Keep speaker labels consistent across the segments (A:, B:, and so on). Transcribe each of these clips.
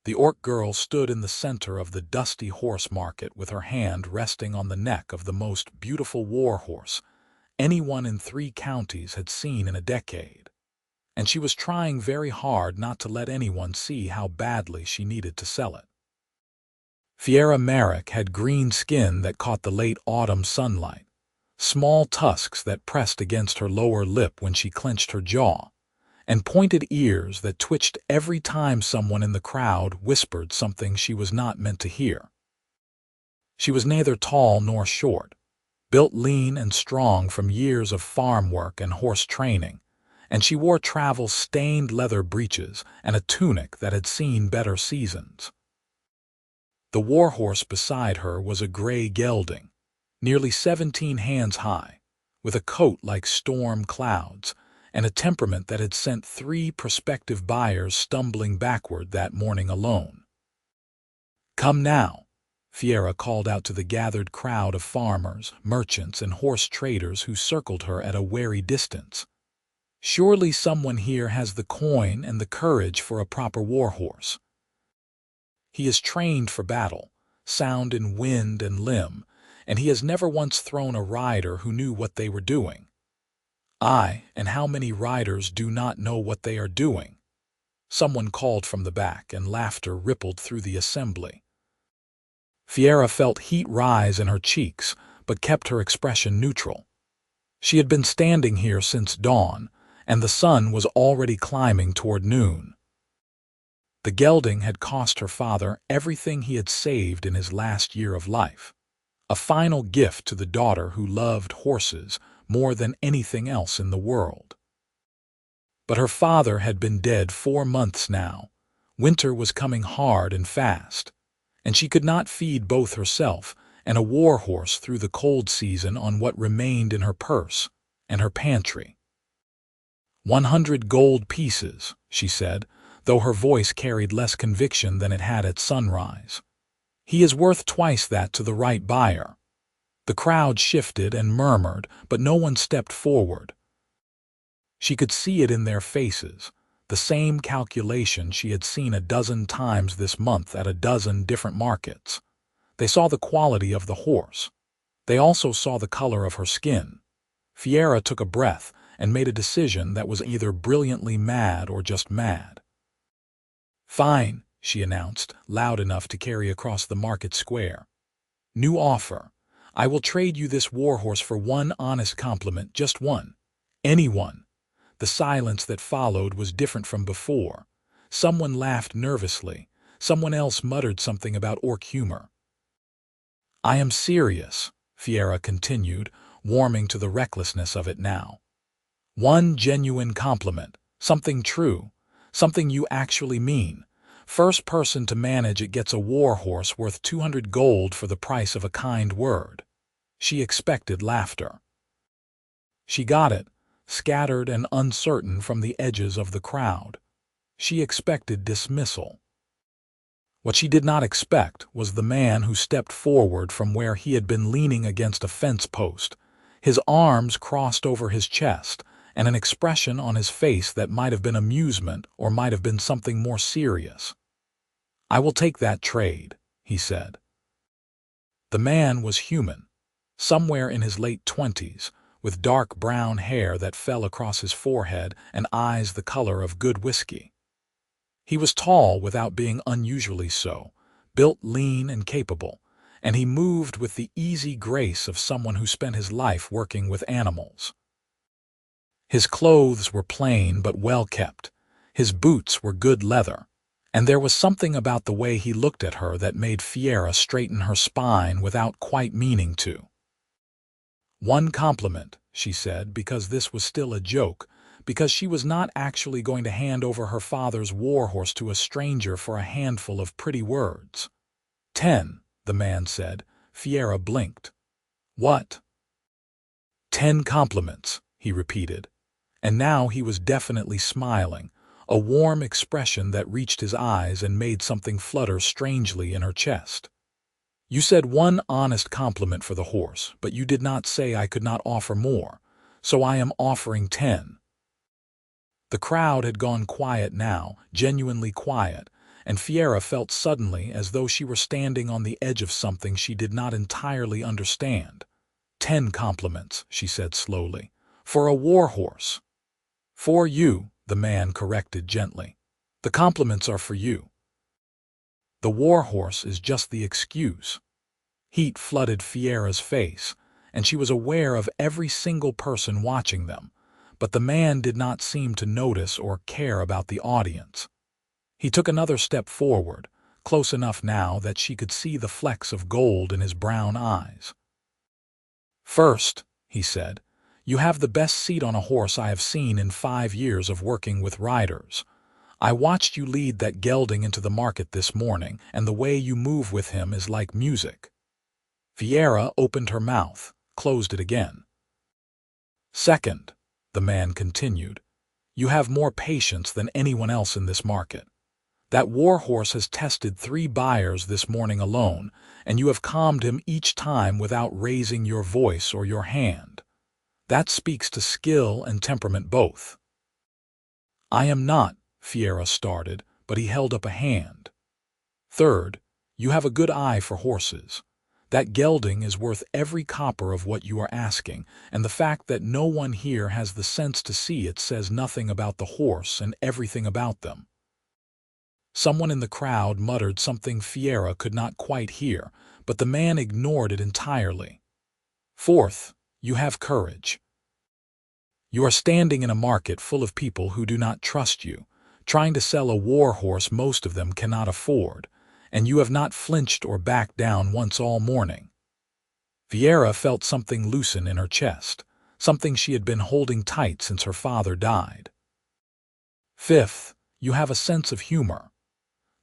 A: The orc girl stood in the center of the dusty horse market with her hand resting on the neck of the most beautiful warhorse anyone in 3 counties had seen in a decade, and she was trying very hard not to let anyone see how badly she needed to sell it. Fiera Marrek had green skin that caught the late autumn sunlight, small tusks that pressed against her lower lip when she clenched her jaw, and pointed ears that twitched every time someone in the crowd whispered something she was not meant to hear. She was neither tall nor short, built lean and strong from years of farm work and horse training, and she wore travel-stained leather breeches and a tunic that had seen better seasons. The warhorse beside her was a gray gelding, nearly 17 hands high, with a coat like storm clouds, and a temperament that had sent 3 prospective buyers stumbling backward that morning alone. "Come now," Fiera called out to the gathered crowd of farmers, merchants, and horse traders who circled her at a wary distance. "Surely someone here has the coin and the courage for a proper warhorse. He is trained for battle, sound in wind and limb, and he has never once thrown a rider who knew what they were doing. Aye, and how many riders do not know what they are doing?" Someone called from the back, and laughter rippled through the assembly. Fiera felt heat rise in her cheeks, but kept her expression neutral. She had been standing here since dawn, and the sun was already climbing toward noon. The gelding had cost her father everything he had saved in his last year of life, a final gift to the daughter who loved horses more than anything else in the world. But her father had been dead 4 months now. Winter was coming hard and fast, and she could not feed both herself and a warhorse through the cold season on what remained in her purse and her pantry. 100 gold pieces, she said, though her voice carried less conviction than it had at sunrise. He is worth twice that to the right buyer. The crowd shifted and murmured, but no one stepped forward. She could see it in their faces, the same calculation she had seen a dozen times this month at a dozen different markets. They saw the quality of the horse. They also saw the color of her skin. Fiera took a breath and made a decision that was either brilliantly mad or just mad. "Fine," she announced, loud enough to carry across the market square. "New offer. I will trade you this warhorse for 1 honest compliment, just one. Anyone." The silence that followed was different from before. Someone laughed nervously. Someone else muttered something about orc humor. "I am serious," Fiera continued, warming to the recklessness of it now. "1 genuine compliment, something true, something you actually mean. First person to manage it gets a warhorse worth 200 gold for the price of a kind word." She expected laughter. She got it, scattered and uncertain from the edges of the crowd. She expected dismissal. What she did not expect was the man who stepped forward from where he had been leaning against a fence post, his arms crossed over his chest, and an expression on his face that might have been amusement or might have been something more serious. "I will take that trade," he said. The man was human, somewhere in his late 20s, with dark brown hair that fell across his forehead and eyes the color of good whiskey. He was tall without being unusually so, built lean and capable, and he moved with the easy grace of someone who spent his life working with animals. His clothes were plain but well kept, his boots were good leather, and there was something about the way he looked at her that made Fiera straighten her spine without quite meaning to. "1 compliment," she said, because this was still a joke, because she was not actually going to hand over her father's warhorse to a stranger for a handful of pretty words. 10, the man said. Fiera blinked. "What?" 10 compliments, he repeated. And now he was definitely smiling, a warm expression that reached his eyes and made something flutter strangely in her chest. "You said 1 honest compliment for the horse, but you did not say I could not offer more, so I am offering 10. The crowd had gone quiet now, genuinely quiet, and Fiera felt suddenly as though she were standing on the edge of something she did not entirely understand. 10 compliments, she said slowly. For a warhorse. For you, the man corrected gently. The compliments are for you. The warhorse is just the excuse. Heat flooded Fiera's face, and she was aware of every single person watching them, but the man did not seem to notice or care about the audience. He took another step forward, close enough now that she could see the flecks of gold in his brown eyes. First, he said, you have the best seat on a horse I have seen in 5 years of working with riders. I watched you lead that gelding into the market this morning, and the way you move with him is like music. Fiera opened her mouth, closed it again. Second, the man continued, you have more patience than anyone else in this market. That warhorse has tested 3 buyers this morning alone, and you have calmed him each time without raising your voice or your hand. That speaks to skill and temperament both. I am not, Fiera started, but he held up a hand. Third, you have a good eye for horses. That gelding is worth every copper of what you are asking, and the fact that no one here has the sense to see it says nothing about the horse and everything about them. Someone in the crowd muttered something Fiera could not quite hear, but the man ignored it entirely. Fourth, you have courage. You are standing in a market full of people who do not trust you, trying to sell a warhorse most of them cannot afford, and you have not flinched or backed down once all morning. Fiera felt something loosen in her chest, something she had been holding tight since her father died. Fifth, you have a sense of humor.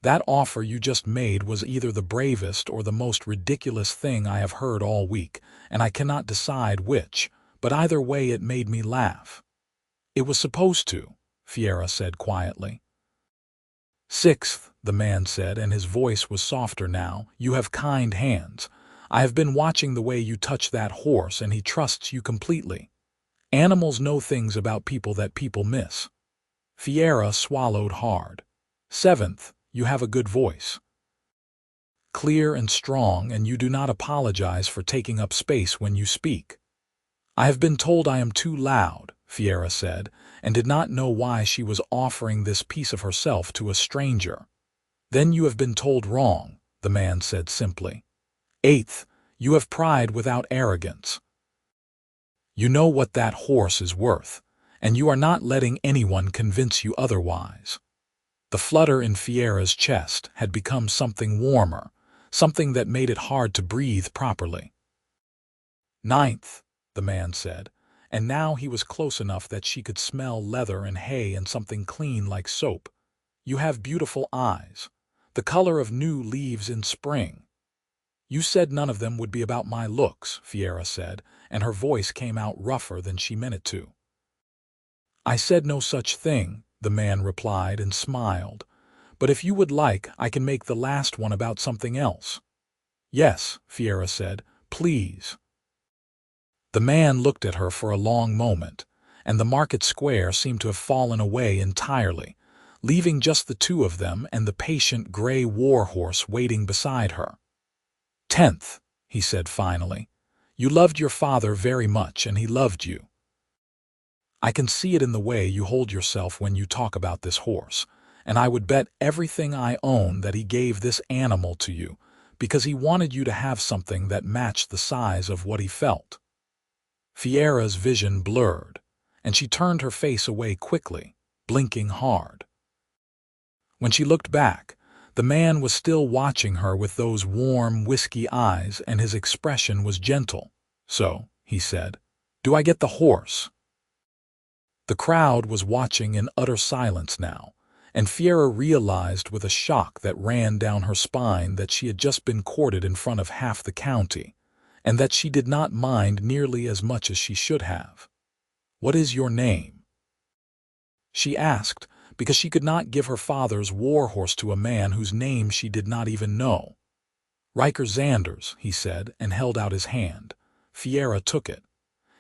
A: That offer you just made was either the bravest or the most ridiculous thing I have heard all week, and I cannot decide which, but either way it made me laugh. It was supposed to, Fiera said quietly. Sixth, the man said, and his voice was softer now, you have kind hands. I have been watching the way you touch that horse, and he trusts you completely. Animals know things about people that people miss. Fiera swallowed hard. Seventh, you have a good voice. Clear and strong, and you do not apologize for taking up space when you speak. I have been told I am too loud, Fiera said, and did not know why she was offering this piece of herself to a stranger. Then you have been told wrong, the man said simply. Eighth, you have pride without arrogance. You know what that horse is worth, and you are not letting anyone convince you otherwise. The flutter in Fiera's chest had become something warmer, something that made it hard to breathe properly. Ninth, the man said, and now he was close enough that she could smell leather and hay and something clean like soap. You have beautiful eyes, the color of new leaves in spring. You said none of them would be about my looks, Fiera said, and her voice came out rougher than she meant it to. I said no such thing, the man replied and smiled. But if you would like, I can make the last one about something else. Yes, Fiera said, please. The man looked at her for a long moment, and the market square seemed to have fallen away entirely, leaving just the two of them and the patient gray warhorse waiting beside her. 10th, he said finally, you loved your father very much and he loved you. I can see it in the way you hold yourself when you talk about this horse, and I would bet everything I own that he gave this animal to you because he wanted you to have something that matched the size of what he felt. Fiera's vision blurred, and she turned her face away quickly, blinking hard. When she looked back, the man was still watching her with those warm, whiskey eyes, and his expression was gentle. So, he said, do I get the horse? The crowd was watching in utter silence now, and Fiera realized with a shock that ran down her spine that she had just been courted in front of half the county, and that she did not mind nearly as much as she should have. What is your name? She asked, because she could not give her father's warhorse to a man whose name she did not even know. Ryker Zanders, he said, and held out his hand. Fiera took it.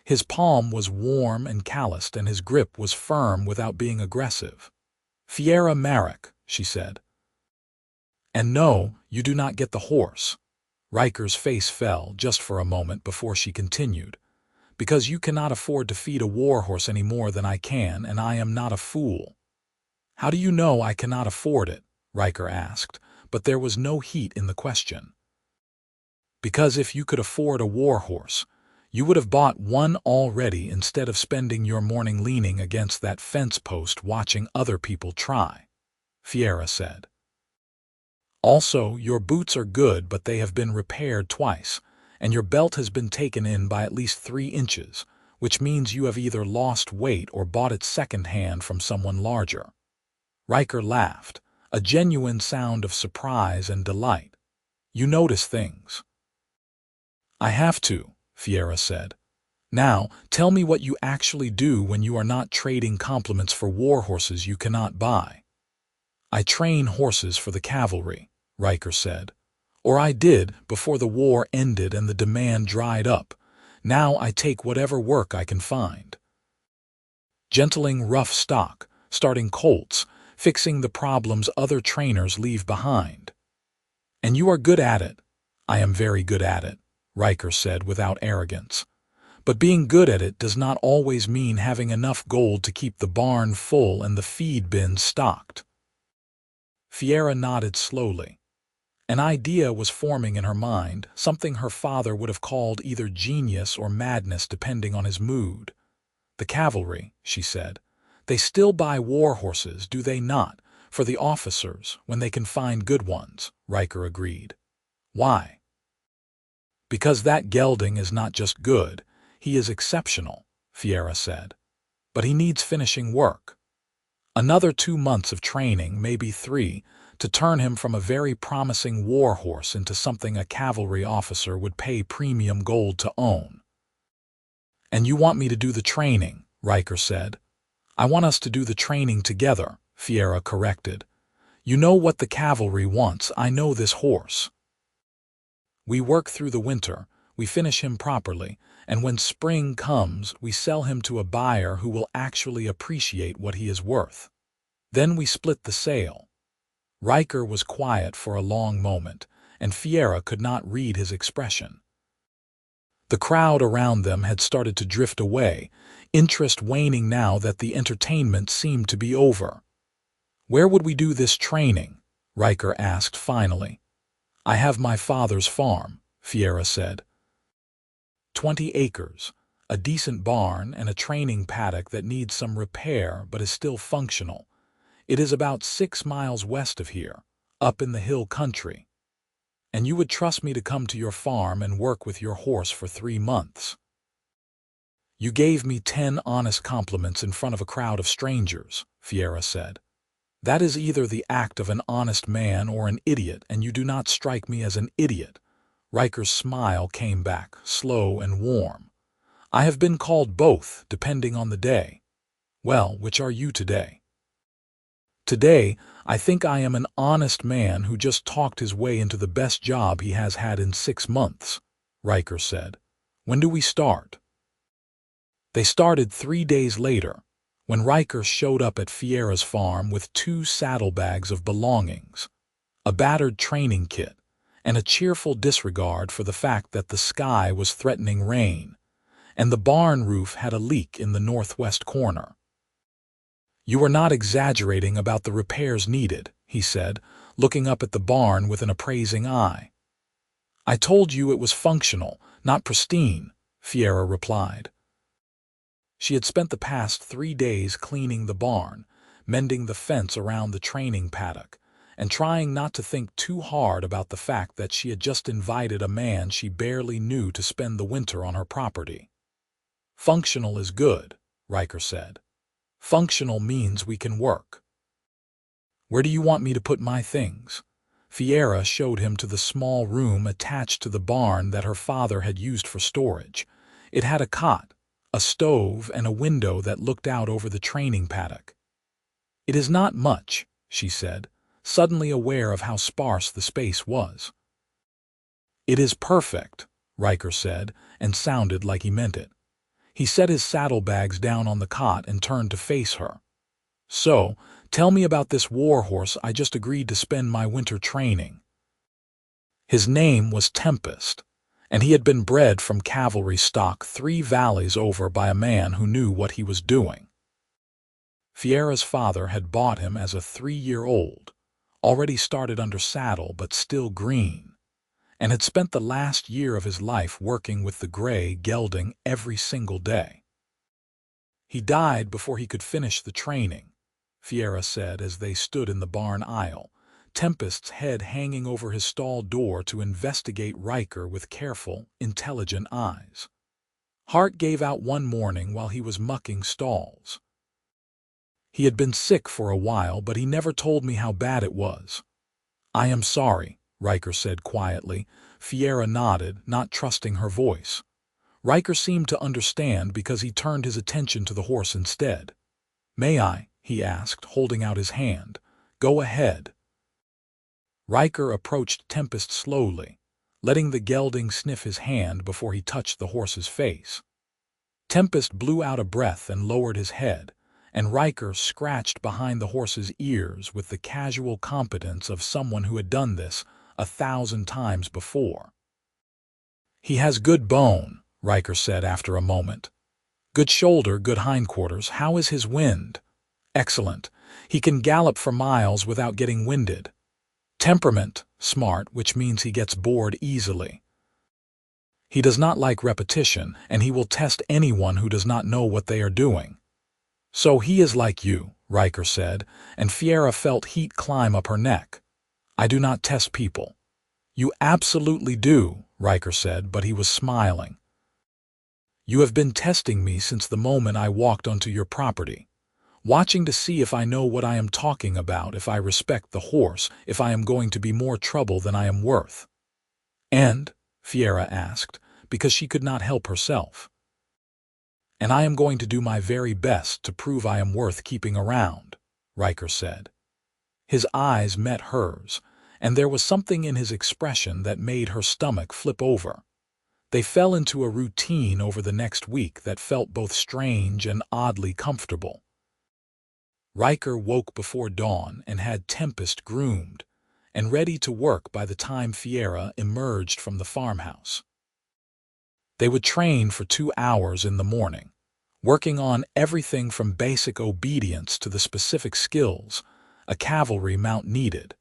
A: His palm was warm and calloused, and his grip was firm without being aggressive. Fiera Marrek, she said. And no, you do not get the horse. Ryker's face fell just for a moment before she continued. Because you cannot afford to feed a warhorse any more than I can, and I am not a fool. How do you know I cannot afford it? Ryker asked, but there was no heat in the question. Because if you could afford a warhorse, you would have bought one already instead of spending your morning leaning against that fence post watching other people try, Fiera said. Also, your boots are good, but they have been repaired twice, and your belt has been taken in by at least 3 inches, which means you have either lost weight or bought it second-hand from someone larger. Ryker laughed, a genuine sound of surprise and delight. You notice things. I have to, Fiera said. Now, tell me what you actually do when you are not trading compliments for warhorses you cannot buy. I train horses for the cavalry, Ryker said. Or I did before the war ended and the demand dried up. Now I take whatever work I can find. Gentling rough stock, starting colts, fixing the problems other trainers leave behind. And you are good at it. I am very good at it, Ryker said without arrogance. But being good at it does not always mean having enough gold to keep the barn full and the feed bins stocked. Fiera nodded slowly. An idea was forming in her mind, something her father would have called either genius or madness depending on his mood. The cavalry, she said. They still buy war horses, do they not, for the officers, when they can find good ones, Ryker agreed. Why? Because that gelding is not just good, he is exceptional, Fiera said. But he needs finishing work. Another 2 months of training, maybe 3, to turn him from a very promising war horse into something a cavalry officer would pay premium gold to own. And you want me to do the training, Ryker said. I want us to do the training together, Fiera corrected. You know what the cavalry wants, I know this horse. We work through the winter, we finish him properly, and when spring comes, we sell him to a buyer who will actually appreciate what he is worth. Then we split the sale. Ryker was quiet for a long moment, and Fiera could not read his expression. The crowd around them had started to drift away, interest waning now that the entertainment seemed to be over. Where would we do this training? Ryker asked finally. I have my father's farm, Fiera said. 20 acres, a decent barn and a training paddock that needs some repair but is still functional. It is about 6 miles west of here, up in the hill country. And you would trust me to come to your farm and work with your horse for 3 months. You gave me 10 honest compliments in front of a crowd of strangers, Fiera said. That is either the act of an honest man or an idiot, and you do not strike me as an idiot. Ryker's smile came back, slow and warm. I have been called both, depending on the day. Well, which are you today? Today, I think I am an honest man who just talked his way into the best job he has had in 6 months, Ryker said. When do we start? They started 3 days later, when Ryker showed up at Fiera's farm with 2 saddlebags of belongings, a battered training kit, and a cheerful disregard for the fact that the sky was threatening rain, and the barn roof had a leak in the northwest corner. You are not exaggerating about the repairs needed, he said, looking up at the barn with an appraising eye. I told you it was functional, not pristine, Fiera replied. She had spent the past 3 days cleaning the barn, mending the fence around the training paddock, and trying not to think too hard about the fact that she had just invited a man she barely knew to spend the winter on her property. Functional is good, Ryker said. Functional means we can work. Where do you want me to put my things? Fiera showed him to the small room attached to the barn that her father had used for storage. It had a cot, a stove, and a window that looked out over the training paddock. It is not much, she said, suddenly aware of how sparse the space was. It is perfect, Ryker said, and sounded like he meant it. He set his saddlebags down on the cot and turned to face her. So, Tell me about this Warhorse I just agreed to spend my winter training. His name was Tempest, and he had been bred from cavalry stock 3 valleys over by a man who knew what he was doing. Fiera's father had bought him as a 3-year-old, already started under saddle but still green, and had spent the last year of his life working with the gray gelding every single day. He died before he could finish the training, Fiera said as they stood in the barn aisle, Tempest's head hanging over his stall door to investigate Ryker with careful, intelligent eyes. Hart gave out one morning while he was mucking stalls. He had been sick for a while, but he never told me how bad it was. I am sorry, Ryker said quietly. Fiera nodded, not trusting her voice. Ryker seemed to understand because he turned his attention to the horse instead. May I? He asked, holding out his hand. Go ahead. Ryker approached Tempest slowly, letting the gelding sniff his hand before he touched the horse's face. Tempest blew out a breath and lowered his head, and Ryker scratched behind the horse's ears with the casual competence of someone who had done this 1,000 times before. He has good bone, Ryker said after a moment. Good shoulder, good hindquarters. How is his wind? Excellent. He can gallop for miles without getting winded. Temperament, smart, which means he gets bored easily. He does not like repetition, and he will test anyone who does not know what they are doing. So he is like you, Ryker said, and Fiera felt heat climb up her neck. I do not test people. You absolutely do, Ryker said, but he was smiling. You have been testing me since the moment I walked onto your property, watching to see if I know what I am talking about, if I respect the horse, if I am going to be more trouble than I am worth. And, Fiera asked, because she could not help herself. And I am going to do my very best to prove I am worth keeping around, Ryker said. His eyes met hers, and there was something in his expression that made her stomach flip over. They fell into a routine over the next week that felt both strange and oddly comfortable. Ryker woke before dawn and had Tempest groomed and ready to work by the time Fiera emerged from the farmhouse. They would train for 2 hours in the morning, working on everything from basic obedience to the specific skills a cavalry mount needed,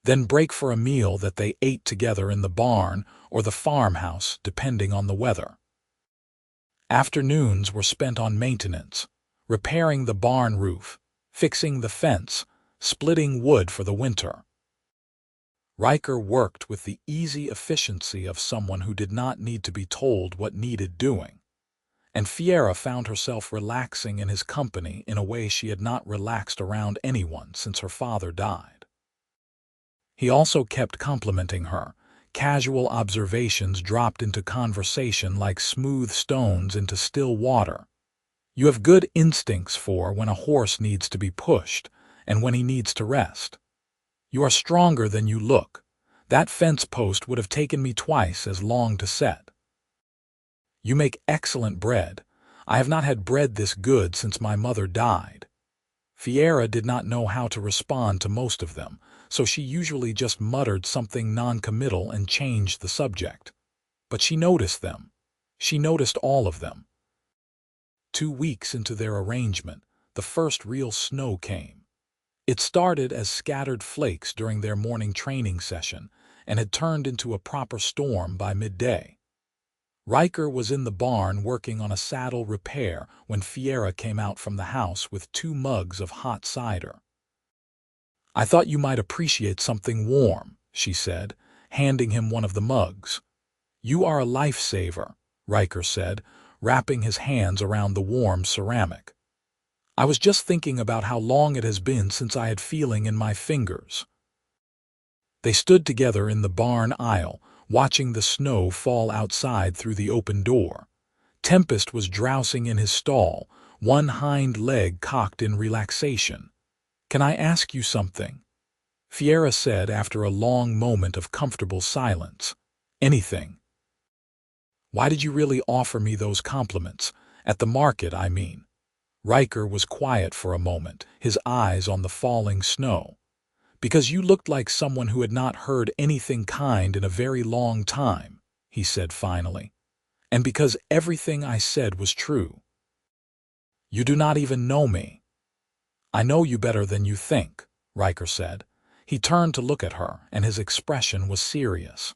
A: then break for a meal that they ate together in the barn or the farmhouse, depending on the weather. Afternoons were spent on maintenance, repairing the barn roof, fixing the fence, splitting wood for the winter. Ryker worked with the easy efficiency of someone who did not need to be told what needed doing, and Fiera found herself relaxing in his company in a way she had not relaxed around anyone since her father died. He also kept complimenting her. Casual observations dropped into conversation like smooth stones into still water. You have good instincts for when a horse needs to be pushed and when he needs to rest. You are stronger than you look. That fence post would have taken me twice as long to set. You make excellent bread. I have not had bread this good since my mother died. Fiera did not know how to respond to most of them, so she usually just muttered something non-committal and changed the subject. But she noticed them. She noticed all of them. 2 weeks into their arrangement, the first real snow came. It started as scattered flakes during their morning training session and had turned into a proper storm by midday. Ryker was in the barn working on a saddle repair when Fiera came out from the house with 2 mugs of hot cider. I thought you might appreciate something warm, she said, handing him one of the mugs. You are a lifesaver, Ryker said, wrapping his hands around the warm ceramic. I was just thinking about how long it has been since I had feeling in my fingers. They stood together in the barn aisle, watching the snow fall outside through the open door. Tempest was drowsing in his stall, one hind leg cocked in relaxation. Can I ask you something? Fiera said after a long moment of comfortable silence. Anything. Why did you really offer me those compliments? At the market, I mean. Ryker was quiet for a moment, his eyes on the falling snow. "Because you looked like someone who had not heard anything kind in a very long time," he said finally. "And because everything I said was true. You do not even know me." "I know you better than you think," Ryker said. He turned to look at her, and his expression was serious.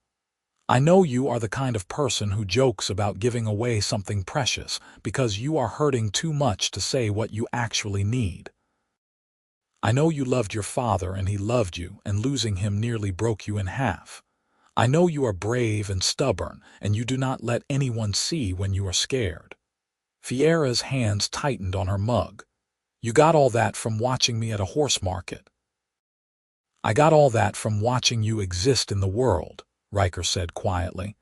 A: "I know you are the kind of person who jokes about giving away something precious because you are hurting too much to say what you actually need. I know you loved your father and he loved you, and losing him nearly broke you in half. I know you are brave and stubborn, and you do not let anyone see when you are scared." Fiera's hands tightened on her mug. "You got all that from watching me at a horse market." "I got all that from watching you exist in the world," Ryker said quietly.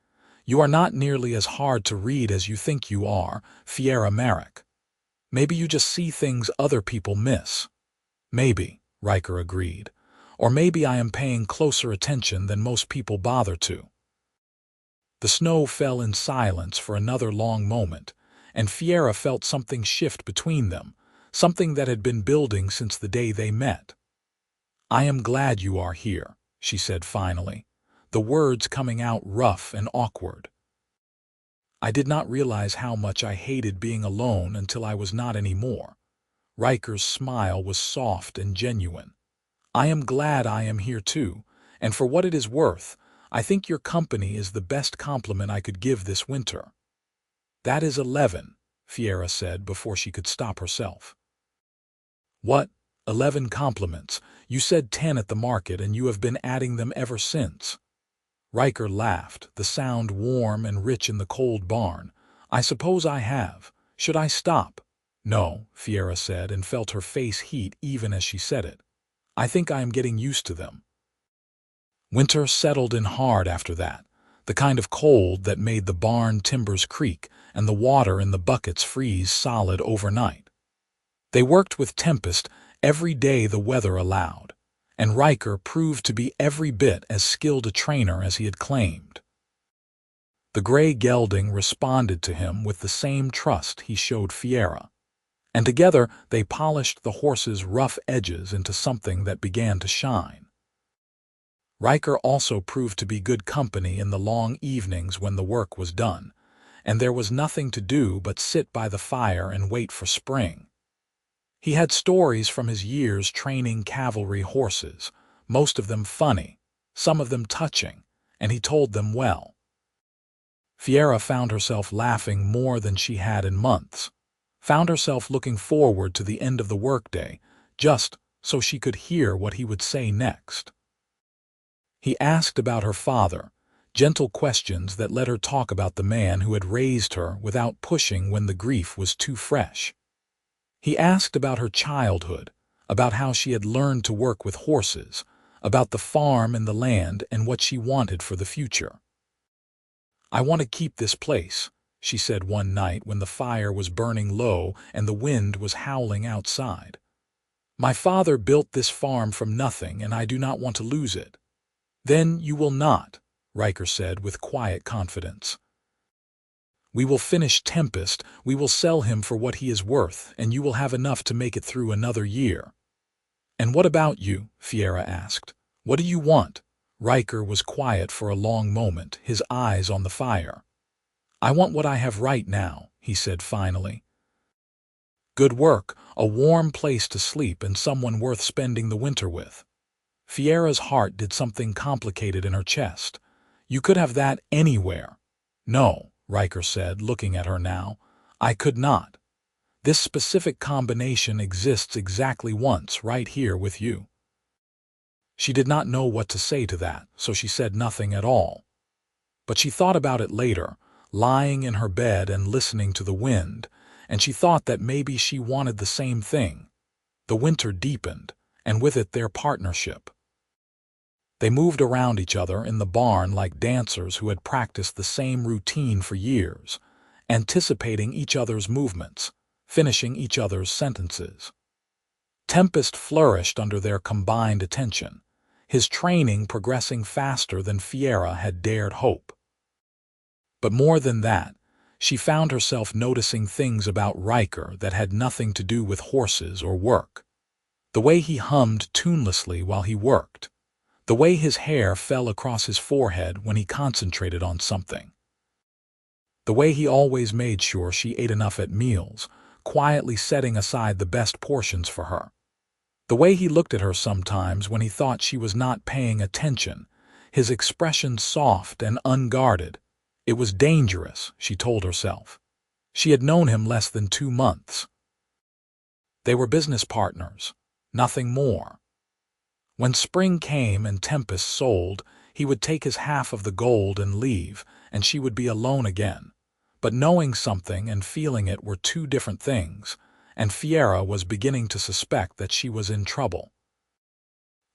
A: "You are not nearly as hard to read as you think you are, Fiera Marrek. Maybe you just see things other people miss." "Maybe," Ryker agreed. "Or maybe I am paying closer attention than most people bother to." The snow fell in silence for another long moment, and Fiera felt something shift between them, something that had been building since the day they met. "I am glad you are here," she said finally, the words coming out rough and awkward. "I did not realize how much I hated being alone until I was not anymore." Ryker's smile was soft and genuine. "I am glad I am here too, and for what it is worth, I think your company is the best compliment I could give this winter." "That is 11, Fiera said before she could stop herself. "What? 11 compliments? You said 10 at the market and you have been adding them ever since." Ryker laughed, the sound warm and rich in the cold barn. "I suppose I have. Should I stop?" "No," Fiera said, and felt her face heat even as she said it. "I think I am getting used to them." Winter settled in hard after that, the kind of cold that made the barn timbers creak and the water in the buckets freeze solid overnight. They worked with Tempest every day the weather allowed, and Ryker proved to be every bit as skilled a trainer as he had claimed. The gray gelding responded to him with the same trust he showed Fiera, and together they polished the horse's rough edges into something that began to shine. Ryker also proved to be good company in the long evenings when the work was done, and there was nothing to do but sit by the fire and wait for spring. He had stories from his years training cavalry horses, most of them funny, some of them touching, and he told them well. Fiera found herself laughing more than she had in months, found herself looking forward to the end of the workday, just so she could hear what he would say next. He asked about her father, gentle questions that let her talk about the man who had raised her without pushing when the grief was too fresh. He asked about her childhood, about how she had learned to work with horses, about the farm and the land and what she wanted for the future. "I want to keep this place," she said one night when the fire was burning low and the wind was howling outside. "My father built this farm from nothing and I do not want to lose it." "Then you will not," Ryker said with quiet confidence. "We will finish Tempest, we will sell him for what he is worth, and you will have enough to make it through another year." "And what about you?" Fiera asked. "What do you want?" Ryker was quiet for a long moment, his eyes on the fire. "I want what I have right now," he said finally. "Good work, a warm place to sleep and someone worth spending the winter with." Fiera's heart did something complicated in her chest. "You could have that anywhere." "No," Ryker said, looking at her now. "I could not. This specific combination exists exactly once, right here with you." She did not know what to say to that, so she said nothing at all. But she thought about it later, lying in her bed and listening to the wind, and she thought that maybe she wanted the same thing. The winter deepened, and with it their partnership. They moved around each other in the barn like dancers who had practiced the same routine for years, anticipating each other's movements, finishing each other's sentences. Tempest flourished under their combined attention, his training progressing faster than Fiera had dared hope. But more than that, she found herself noticing things about Ryker that had nothing to do with horses or work. The way he hummed tunelessly while he worked. The way his hair fell across his forehead when he concentrated on something. The way he always made sure she ate enough at meals, quietly setting aside the best portions for her. The way he looked at her sometimes when he thought she was not paying attention, his expression soft and unguarded. It was dangerous, she told herself. She had known him less than 2 months. They were business partners, nothing more. When spring came and Tempest sold, he would take his half of the gold and leave, and she would be alone again. But knowing something and feeling it were 2 different things, and Fiera was beginning to suspect that she was in trouble.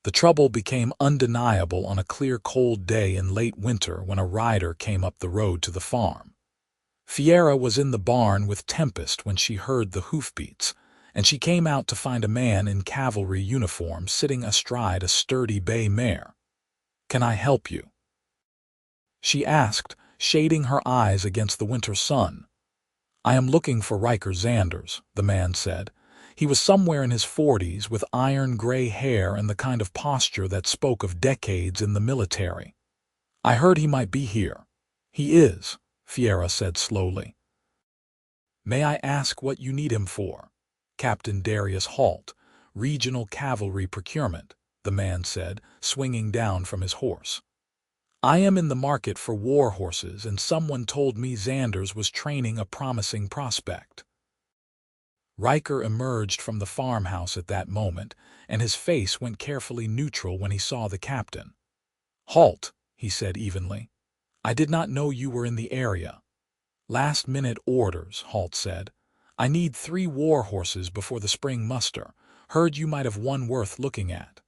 A: The trouble became undeniable on a clear cold day in late winter when a rider came up the road to the farm. Fiera was in the barn with Tempest when she heard the hoofbeats, and she came out to find a man in cavalry uniform sitting astride a sturdy bay mare. "Can I help you?" she asked, shading her eyes against the winter sun. "I am looking for Ryker Zanders," the man said. He was somewhere in his 40s with iron-gray hair and the kind of posture that spoke of decades in the military. "I heard he might be here." "He is," Fiera said slowly. "May I ask what you need him for?" "Captain Darius Halt, Regional Cavalry Procurement," the man said, swinging down from his horse. "I am in the market for war horses, and someone told me Zanders was training a promising prospect." Ryker emerged from the farmhouse at that moment, and his face went carefully neutral when he saw the captain. "Halt," he said evenly. "I did not know you were in the area." "Last-minute orders," Halt said. "I need 3 war horses before the spring muster. Heard you might have one worth looking at."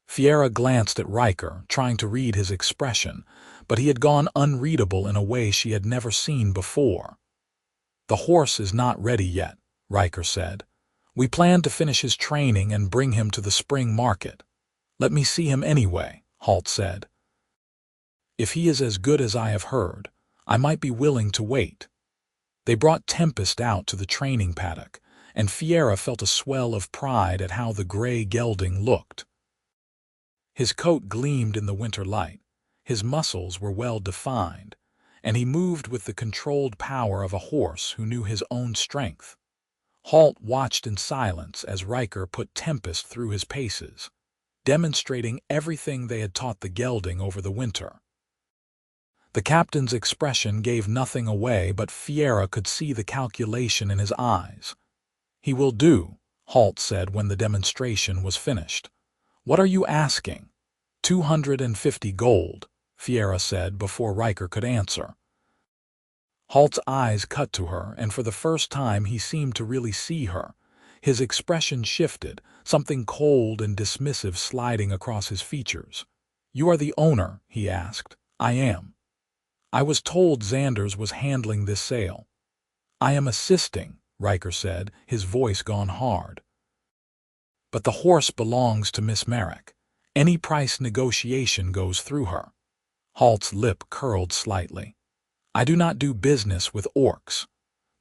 A: Fiera glanced at Ryker, trying to read his expression, but he had gone unreadable in a way she had never seen before. "The horse is not ready yet," Ryker said. "We plan to finish his training and bring him to the spring market." "Let me see him anyway," Halt said. "If he is as good as I have heard, I might be willing to wait." They brought Tempest out to the training paddock, and Fiera felt a swell of pride at how the gray gelding looked. His coat gleamed in the winter light, his muscles were well defined, and he moved with the controlled power of a horse who knew his own strength. Halt watched in silence as Ryker put Tempest through his paces, demonstrating everything they had taught the gelding over the winter. The captain's expression gave nothing away, but Fiera could see the calculation in his eyes. "He will do," Halt said when the demonstration was finished. "What are you asking?" 250 gold, Fiera said before Ryker could answer. Halt's eyes cut to her, and for the first time he seemed to really see her. His expression shifted, something cold and dismissive sliding across his features. "You are the owner?" he asked. "I am." "I was told Zanders was handling this sale." "I am assisting," Ryker said, his voice gone hard. "But the horse belongs to Miss Marrek. Any price negotiation goes through her." Halt's lip curled slightly. "I do not do business with orcs."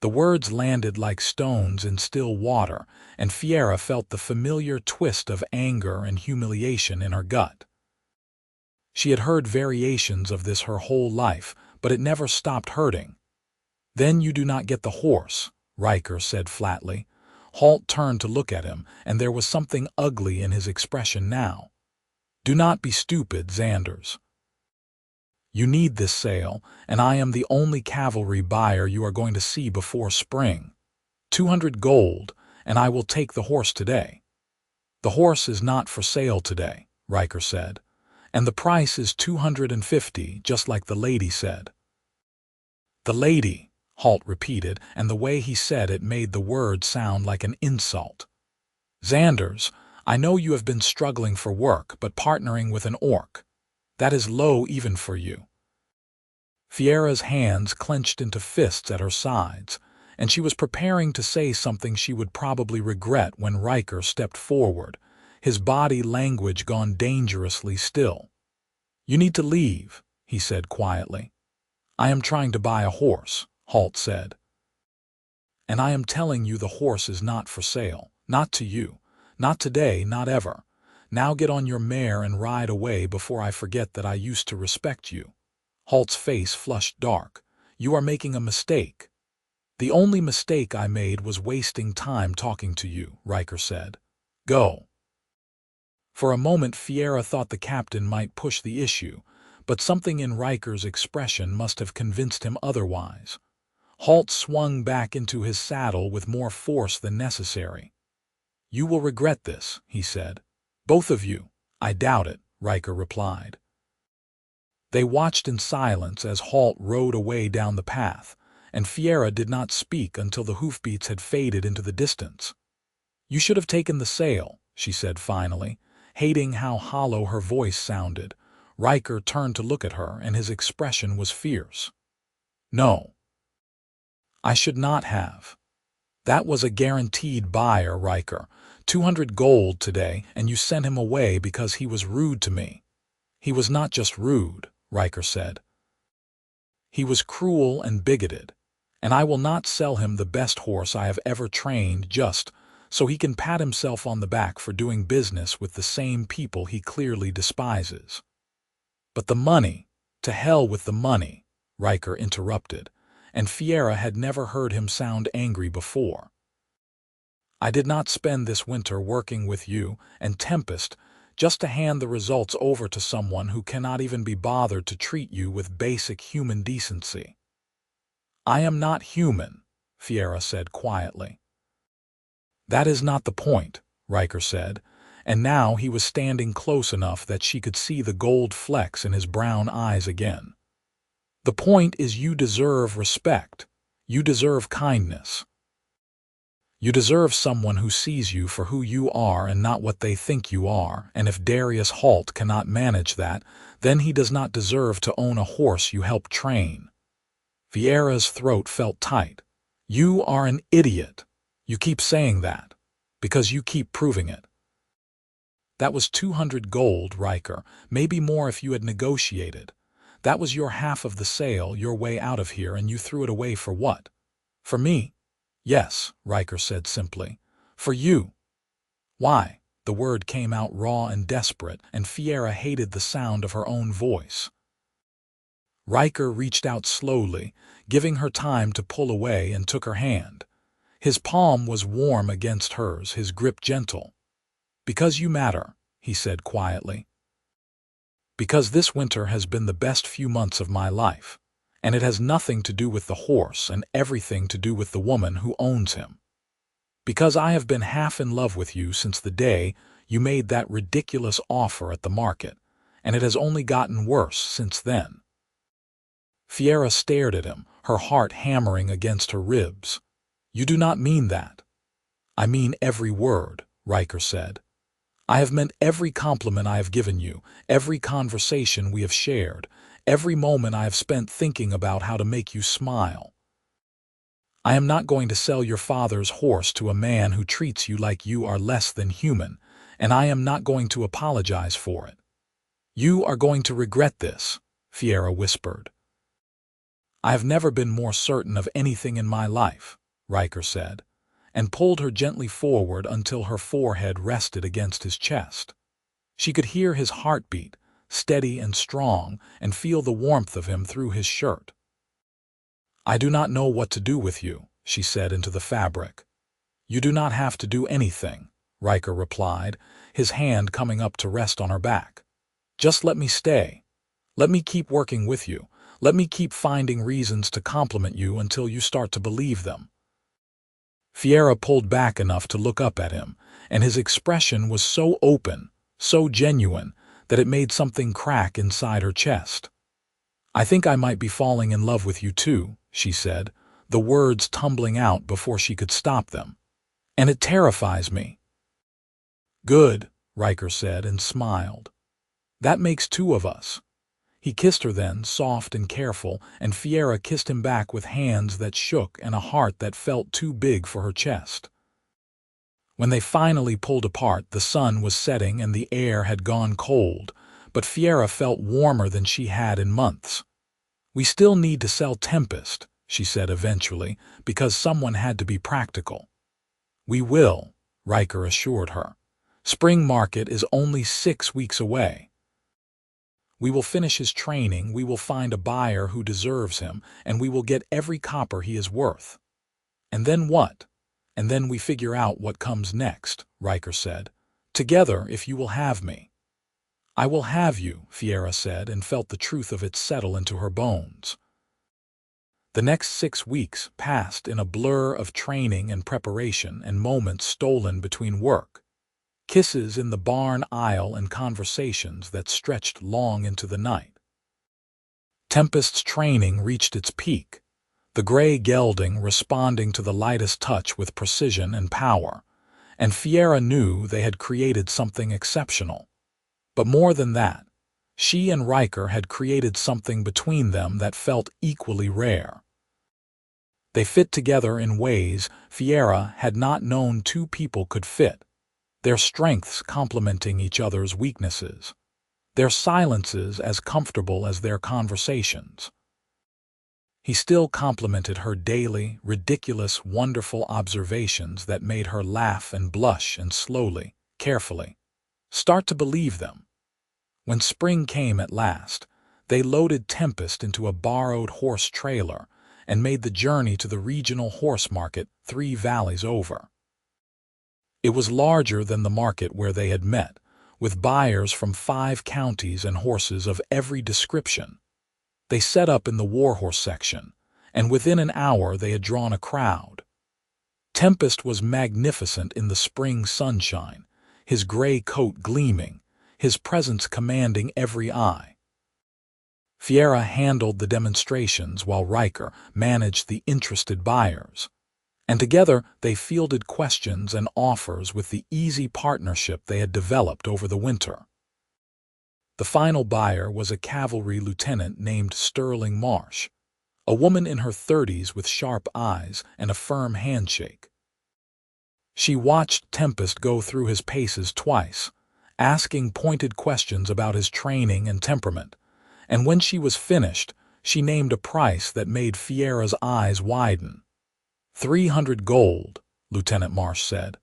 A: The words landed like stones in still water, and Fiera felt the familiar twist of anger and humiliation in her gut. She had heard variations of this her whole life, but it never stopped hurting. "Then you do not get the horse," Ryker said flatly. Halt turned to look at him, and there was something ugly in his expression now. "Do not be stupid, Zanders. You need this sale, and I am the only cavalry buyer you are going to see before spring. 200 gold, and I will take the horse today." "The horse is not for sale today," Ryker said. "And the price is 250, just like the lady said." "The lady," Halt repeated, and the way he said it made the word sound like an insult. "Zanders, I know you have been struggling for work, but partnering with an orc, that is low even for you." Fiera's hands clenched into fists at her sides, and she was preparing to say something she would probably regret when Ryker stepped forward, his body language gone dangerously still. "You need to leave," he said quietly. "I am trying to buy a horse," Halt said. "And I am telling you the horse is not for sale. Not to you. Not today, not ever. Now get on your mare and ride away before I forget that I used to respect you." Halt's face flushed dark. "You are making a mistake." "The only mistake I made was wasting time talking to you," Ryker said. "Go." For a moment Fiera thought the captain might push the issue, but something in Ryker's expression must have convinced him otherwise. Halt swung back into his saddle with more force than necessary. "You will regret this," he said. "Both of you." "I doubt it," Ryker replied. They watched in silence as Halt rode away down the path, and Fiera did not speak until the hoofbeats had faded into the distance. "You should have taken the sale," she said finally, hating how hollow her voice sounded. Ryker turned to look at her, and his expression was fierce. "No. I should not have. That was a guaranteed buyer, Ryker. 200 gold today, and you sent him away because he was rude to me." "He was not just rude," Ryker said. "He was cruel and bigoted, and I will not sell him the best horse I have ever trained just so he can pat himself on the back for doing business with the same people he clearly despises." "But the money, to hell with the money," Ryker interrupted, and Fiera had never heard him sound angry before. "I did not spend this winter working with you and Tempest just to hand the results over to someone who cannot even be bothered to treat you with basic human decency." "I am not human," Fiera said quietly. "That is not the point," Ryker said, and now he was standing close enough that she could see the gold flecks in his brown eyes again. "The point is you deserve respect. You deserve kindness. You deserve someone who sees you for who you are and not what they think you are, and if Darius Halt cannot manage that, then he does not deserve to own a horse you helped train." Fiera's throat felt tight. "You are an idiot. You keep saying that, because you keep proving it." "That was 200 gold, Ryker, maybe more if you had negotiated. That was your half of the sale, your way out of here, and you threw it away for what? For me?" "Yes," Ryker said simply. "For you." "Why?" The word came out raw and desperate, and Fiera hated the sound of her own voice. Ryker reached out slowly, giving her time to pull away, and took her hand. His palm was warm against hers, his grip gentle. "Because you matter," he said quietly. "Because this winter has been the best few months of my life. And it has nothing to do with the horse and everything to do with the woman who owns him. Because I have been half in love with you since the day you made that ridiculous offer at the market, and it has only gotten worse since then." Fiera stared at him, her heart hammering against her ribs. "You do not mean that." "I mean every word," Ryker said. "I have meant every compliment I have given you, every conversation we have shared, every moment I have spent thinking about how to make you smile. I am not going to sell your father's horse to a man who treats you like you are less than human, and I am not going to apologize for it." "You are going to regret this," Fiera whispered. "I have never been more certain of anything in my life," Ryker said, and pulled her gently forward until her forehead rested against his chest. She could hear his heartbeat, steady and strong, and feel the warmth of him through his shirt. "I do not know what to do with you," she said into the fabric. "You do not have to do anything," Ryker replied, his hand coming up to rest on her back. "Just let me stay. Let me keep working with you. Let me keep finding reasons to compliment you until you start to believe them." Fiera pulled back enough to look up at him, and his expression was so open, so genuine, that it made something crack inside her chest. "I think I might be falling in love with you too," she said, the words tumbling out before she could stop them. "And it terrifies me." "Good," Ryker said and smiled. "That makes two of us." He kissed her then, soft and careful, and Fiera kissed him back with hands that shook and a heart that felt too big for her chest. When they finally pulled apart, the sun was setting and the air had gone cold, but Fiera felt warmer than she had in months. "We still need to sell Tempest," she said eventually, because someone had to be practical. We will, Ryker assured her. Spring market is only 6 weeks away. We will finish his training, we will find a buyer who deserves him, and we will get every copper he is worth. And then what? And then we figure out what comes next, Ryker said. Together, if you will have me. I will have you, Fiera said, and felt the truth of it settle into her bones. The next 6 weeks passed in a blur of training and preparation and moments stolen between work. Kisses in the barn aisle and conversations that stretched long into the night. Tempest's training reached its peak, the gray gelding responding to the lightest touch with precision and power, and Fiera knew they had created something exceptional. But more than that, she and Ryker had created something between them that felt equally rare. They fit together in ways Fiera had not known two people could fit, their strengths complementing each other's weaknesses, their silences as comfortable as their conversations. He still complimented her daily, ridiculous, wonderful observations that made her laugh and blush and slowly, carefully, start to believe them. When spring came at last, they loaded Tempest into a borrowed horse trailer and made the journey to the regional horse market 3 valleys over. It was larger than the market where they had met, with buyers from 5 counties and horses of every description. They set up in the Warhorse section, and within an hour they had drawn a crowd. Tempest was magnificent in the spring sunshine, his gray coat gleaming, his presence commanding every eye. Fiera handled the demonstrations while Ryker managed the interested buyers, and together they fielded questions and offers with the easy partnership they had developed over the winter. The final buyer was a cavalry lieutenant named Sterling Marsh, a woman in her 30s with sharp eyes and a firm handshake. She watched Tempest go through his paces twice, asking pointed questions about his training and temperament, and when she was finished, she named a price that made Fiera's eyes widen. 300 gold, Lieutenant Marsh said.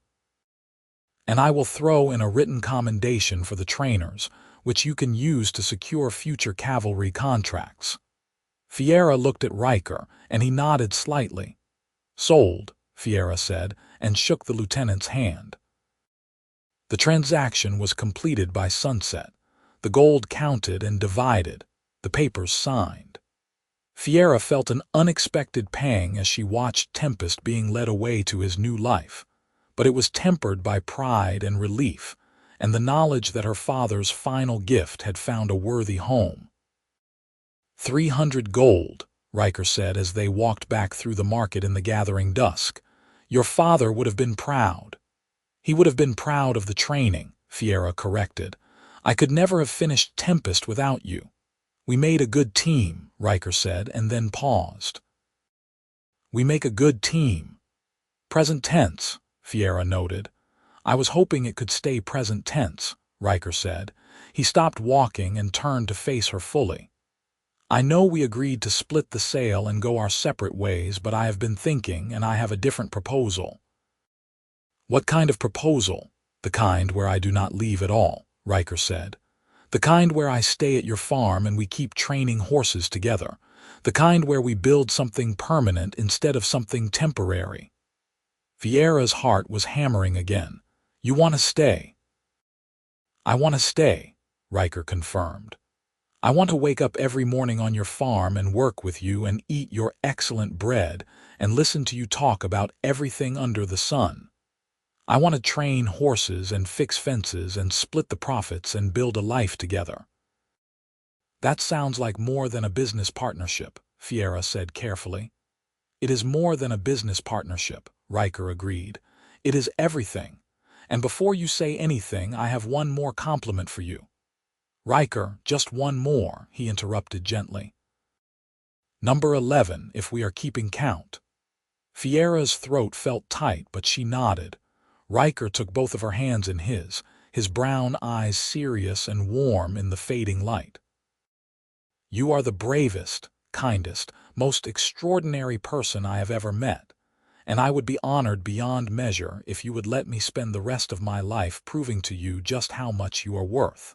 A: And I will throw in a written commendation for the trainers, which you can use to secure future cavalry contracts. Fiera looked at Ryker, and he nodded slightly. Sold, Fiera said, and shook the lieutenant's hand. The transaction was completed by sunset, the gold counted and divided, the papers signed. Fiera felt an unexpected pang as she watched Tempest being led away to his new life, but it was tempered by pride and relief, and the knowledge that her father's final gift had found a worthy home. 300 gold, Ryker said as they walked back through the market in the gathering dusk. Your father would have been proud. He would have been proud of the training, Fiera corrected. I could never have finished Tempest without you. We made a good team, Ryker said, and then paused. We make a good team. Present tense, Fiera noted. I was hoping it could stay present tense, Ryker said. He stopped walking and turned to face her fully. I know we agreed to split the sale and go our separate ways, but I have been thinking, and I have a different proposal. What kind of proposal? The kind where I do not leave at all, Ryker said. The kind where I stay at your farm and we keep training horses together. The kind where we build something permanent instead of something temporary. Fiera's heart was hammering again. You want to stay? I want to stay, Ryker confirmed. I want to wake up every morning on your farm and work with you and eat your excellent bread and listen to you talk about everything under the sun. I want to train horses and fix fences and split the profits and build a life together. That sounds like more than a business partnership, Fiera said carefully. It is more than a business partnership, Ryker agreed. It is everything. And before you say anything, I have one more compliment for you. Ryker, just one more, he interrupted gently. Number 11, if we are keeping count. Fiera's throat felt tight, but she nodded. Ryker took both of her hands in his brown eyes serious and warm in the fading light. You are the bravest, kindest, most extraordinary person I have ever met, and I would be honored beyond measure if you would let me spend the rest of my life proving to you just how much you are worth.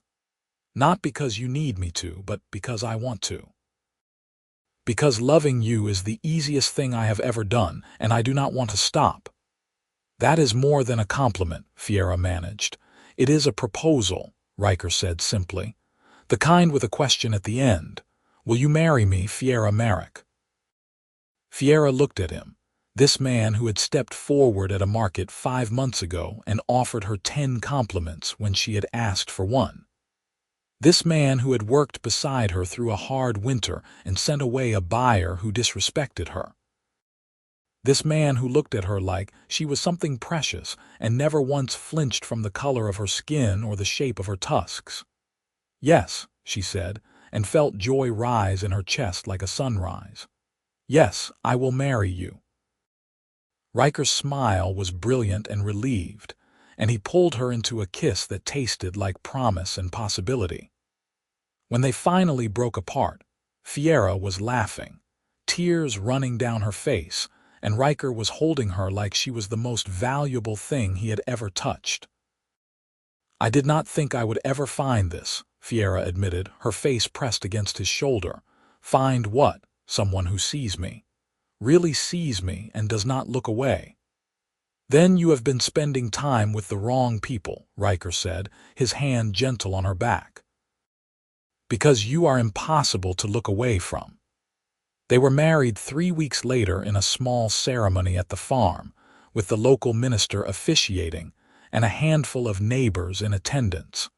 A: Not because you need me to, but because I want to. Because loving you is the easiest thing I have ever done, and I do not want to stop." "That is more than a compliment," Fiera managed. "It is a proposal," Ryker said simply. "The kind with a question at the end. Will you marry me, Fiera Marrek?" Fiera looked at him, this man who had stepped forward at a market 5 months ago and offered her 10 compliments when she had asked for one. This man who had worked beside her through a hard winter and sent away a buyer who disrespected her. This man who looked at her like she was something precious and never once flinched from the color of her skin or the shape of her tusks. "Yes," she said, and felt joy rise in her chest like a sunrise. "Yes, I will marry you." Ryker's smile was brilliant and relieved, and he pulled her into a kiss that tasted like promise and possibility. When they finally broke apart, Fiera was laughing, tears running down her face, and Ryker was holding her like she was the most valuable thing he had ever touched. "I did not think I would ever find this," Fiera admitted, her face pressed against his shoulder. "Find what? Someone who sees me. Really sees me and does not look away." "Then you have been spending time with the wrong people," Ryker said, his hand gentle on her back. "Because you are impossible to look away from." They were married 3 weeks later in a small ceremony at the farm, with the local minister officiating and a handful of neighbors in attendance.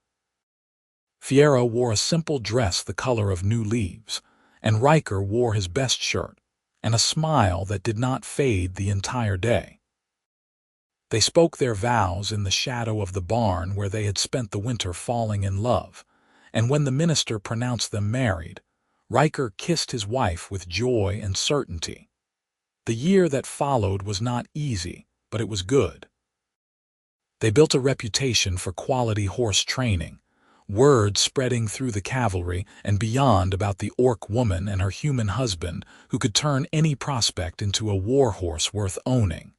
A: Fiera wore a simple dress the color of new leaves, and Ryker wore his best shirt and a smile that did not fade the entire day. They spoke their vows in the shadow of the barn where they had spent the winter falling in love, and when the minister pronounced them married, Ryker kissed his wife with joy and certainty. The year that followed was not easy, but it was good. They built a reputation for quality horse training, word spreading through the cavalry and beyond about the orc woman and her human husband who could turn any prospect into a warhorse worth owning.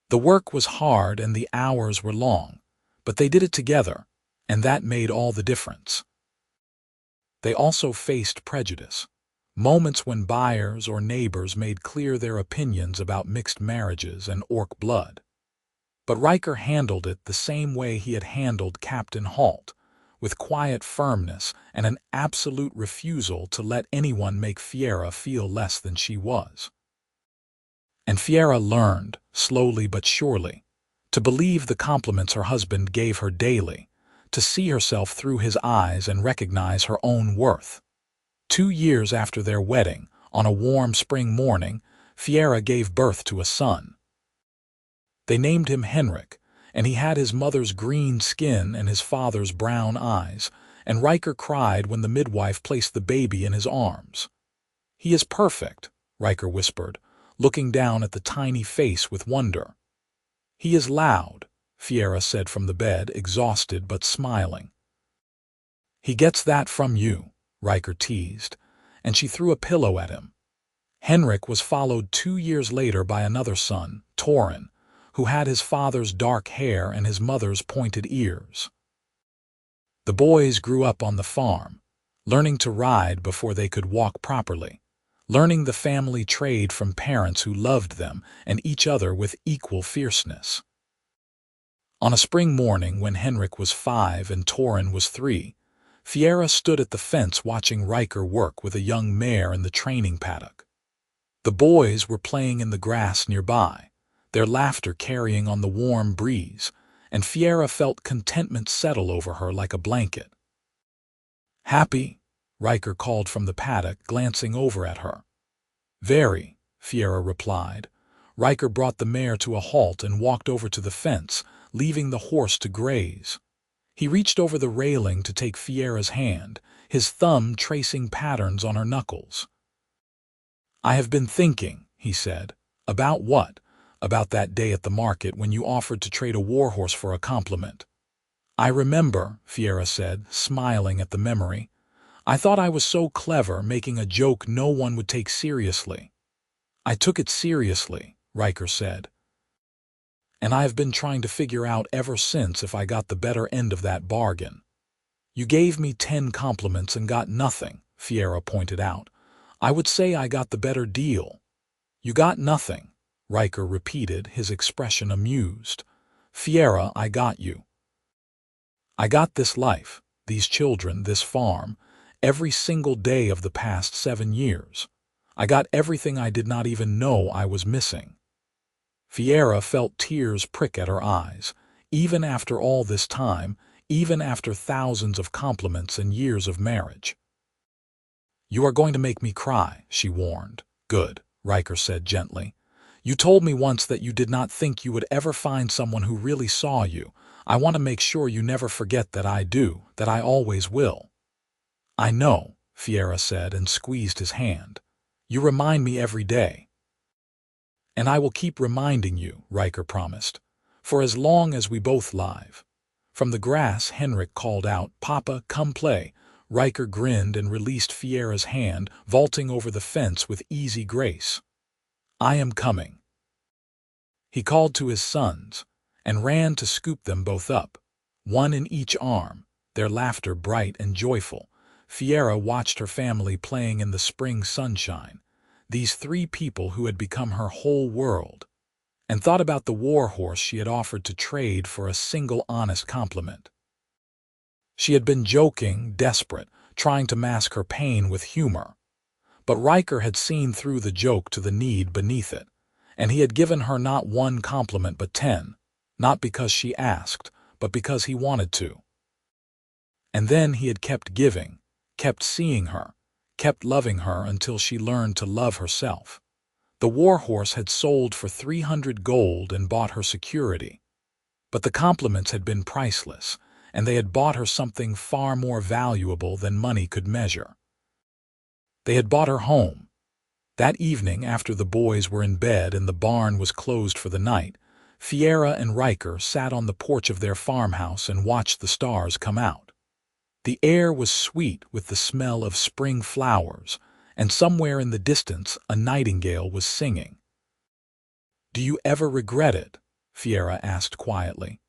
A: The work was hard and the hours were long, but they did it together, and that made all the difference. They also faced prejudice, moments when buyers or neighbors made clear their opinions about mixed marriages and orc blood. But Ryker handled it the same way he had handled Captain Halt, with quiet firmness and an absolute refusal to let anyone make Fiera feel less than she was. And Fiera learned, slowly but surely, to believe the compliments her husband gave her daily, to see herself through his eyes and recognize her own worth. 2 years after their wedding, on a warm spring morning, Fiera gave birth to a son. They named him Henrik, and he had his mother's green skin and his father's brown eyes, and Ryker cried when the midwife placed the baby in his arms. "He is perfect," Ryker whispered, looking down at the tiny face with wonder. "He is loud," Fiera said from the bed, exhausted but smiling. "He gets that from you," Ryker teased, and she threw a pillow at him. Henrik was followed 2 years later by another son, Torin, who had his father's dark hair and his mother's pointed ears. The boys grew up on the farm, learning to ride before they could walk properly, learning the family trade from parents who loved them and each other with equal fierceness. On a spring morning when Henrik was 5 and Torin was 3, Fiera stood at the fence watching Ryker work with a young mare in the training paddock. The boys were playing in the grass nearby, their laughter carrying on the warm breeze, and Fiera felt contentment settle over her like a blanket. "Happy?" Ryker called from the paddock, glancing over at her. "Very," Fiera replied. Ryker brought the mare to a halt and walked over to the fence, leaving the horse to graze. He reached over the railing to take Fiera's hand, his thumb tracing patterns on her knuckles. "I have been thinking," he said. "About what?" "About that day at the market when you offered to trade a warhorse for a compliment." "I remember," Fiera said, smiling at the memory. I thought I was so clever, making a joke no one would take seriously. I took it seriously, Ryker said. And I have been trying to figure out ever since if I got the better end of that bargain. You gave me 10 compliments and got nothing, Fiera pointed out. I would say I got the better deal. You got nothing, Ryker repeated, his expression amused. Fiera, I got you. I got this life, these children, this farm, every single day of the past 7 years. I got everything I did not even know I was missing. Fiera felt tears prick at her eyes. Even after all this time, even after thousands of compliments and years of marriage. You are going to make me cry, she warned. Good, Ryker said gently. You told me once that you did not think you would ever find someone who really saw you. I want to make sure you never forget that I do, that I always will. I know, Fiera said and squeezed his hand. You remind me every day. And I will keep reminding you, Ryker promised, for as long as we both live. From the grass, Henrik called out, Papa, come play. Ryker grinned and released Fiera's hand, vaulting over the fence with easy grace. I am coming. He called to his sons, and ran to scoop them both up, one in each arm, their laughter bright and joyful. Fiera watched her family playing in the spring sunshine, these 3 people who had become her whole world, and thought about the Warhorse she had offered to trade for a single honest compliment. She had been joking, desperate, trying to mask her pain with humor. But Ryker had seen through the joke to the need beneath it, and he had given her not 1 compliment but 10, not because she asked, but because he wanted to. And then he had kept giving, kept seeing her, kept loving her until she learned to love herself. The Warhorse had sold for 300 gold and bought her security. But the compliments had been priceless, and they had bought her something far more valuable than money could measure. They had bought her home. That evening, after the boys were in bed and the barn was closed for the night, Fiera and Ryker sat on the porch of their farmhouse and watched the stars come out. The air was sweet with the smell of spring flowers, and somewhere in the distance a nightingale was singing. Do you ever regret it? Fiera asked quietly.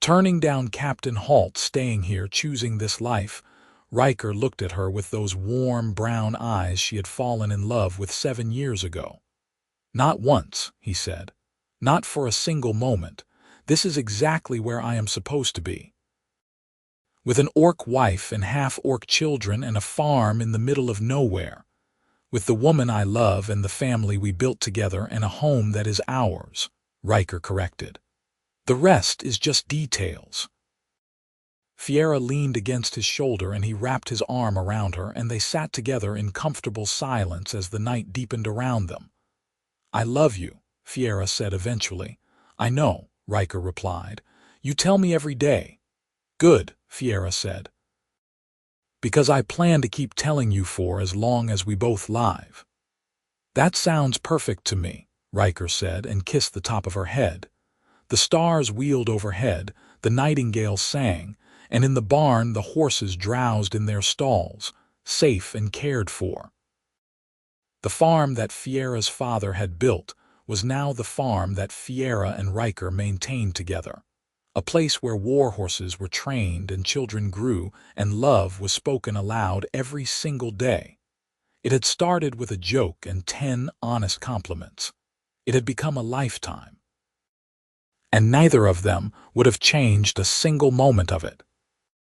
A: Turning down Captain Halt, staying here, choosing this life. Ryker looked at her with those warm brown eyes she had fallen in love with 7 years ago. Not once, he said. Not for a single moment. This is exactly where I am supposed to be. With an orc wife and half-orc children and a farm in the middle of nowhere. With the woman I love and the family we built together and a home that is ours, Ryker corrected. The rest is just details. Fiera leaned against his shoulder and he wrapped his arm around her, and they sat together in comfortable silence as the night deepened around them. I love you, Fiera said eventually. I know, Ryker replied. You tell me every day. Good, Fiera said. Because I plan to keep telling you for as long as we both live. That sounds perfect to me, Ryker said and kissed the top of her head. The stars wheeled overhead, the nightingale sang, and in the barn the horses drowsed in their stalls, safe and cared for. The farm that Fiera's father had built was now the farm that Fiera and Ryker maintained together, a place where warhorses were trained and children grew and love was spoken aloud every single day. It had started with a joke and 10 honest compliments. It had become a lifetime. And neither of them would have changed a single moment of it.